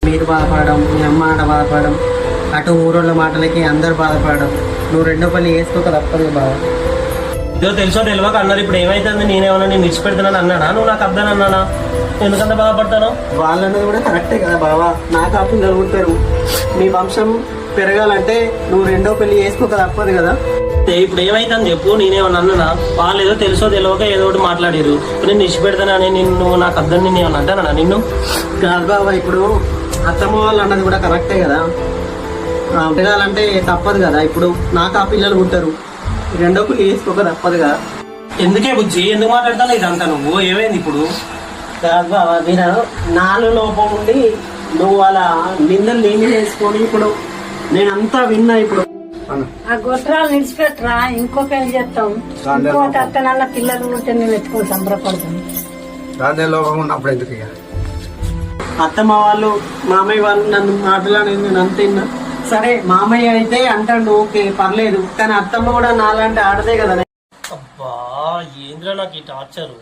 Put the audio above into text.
మీరు బాధపడడం, మీ అమ్మ ఆడ బాధపడడం, అటు ఊరోళ్ళ మాటలకి అందరు బాధపడడం, నువ్వు రెండో పెళ్లి వేసుకోక తప్పదు బావ. ఏదో తెలుసో తెలియక అన్నారు. ఇప్పుడు ఏమైతుంది, నేనేమన్నా నేను విడిచిపెడుతున్నాను అన్నానా, నువ్వు నాకు అర్థాను అన్నానా? ఎందుకంత బాధపడతాను? వాళ్ళన్నది కూడా కరెక్టే కదా బావా. నాకు ఆ పిల్లలు పుడతారు, మీ వంశం పెరగాలంటే నువ్వు రెండో పెళ్లి వేసుకోక తప్పదు కదా. ఇప్పుడు ఏమైతుంది చెప్పు, నేనేమన్నా అన్నానా? వాళ్ళు ఏదో తెలుసో తెలియక ఏదో ఒకటి మాట్లాడారు. ఇప్పుడు నేను విడిచిపెడతానని నిన్ను నాకు అర్థం, నిన్ను ఏమన్నా అంటానా నిన్ను? కాదు బావా, ఇప్పుడు అత్తమ్మ వాళ్ళు అన్నది కూడా కరెక్టే కదా. పెరగాలంటే తప్పదు కదా. ఇప్పుడు నాకు ఆ పిల్లలు పుట్టారు, రెండో పెళ్లి వేసుకోక తప్పదు కదా. ఎందుకే బుజ్జి, ఎందుకు మాట్లాడతాను ఇదంతా? నువ్వు ఏమైంది ఇప్పుడు? కాదు బావా, మీరు నాలో లోపం ఉండి నువ్వు అలా నిందలు నేమి చేసుకొని ఇప్పుడు నేనంతా విన్నా. ఇప్పుడు ఆ గొట్రాలు నిడిచిపెట్టరా, ఇంకో పెళ్లి చేస్తాం. ఇంకోటి అత్తనన్న పిల్లలు ఉంటే నేను ఎత్తుకొని సంబరపడతాం. లోపం ఉన్నప్పుడు ఎందుకు ఇక? అత్తమ్మ వాళ్ళు మామయ్య వాళ్ళు నన్ను మాట్లాడేది నేను అంత విన్నా. సరే మామయ్య అయితే అంటాడు, ఓకే పర్లేదు, కానీ అత్తమ్మ కూడా నాలాంటి ఆడదే కదా. అబ్బా ఏంద్రా నాకు ఈ టార్చరు.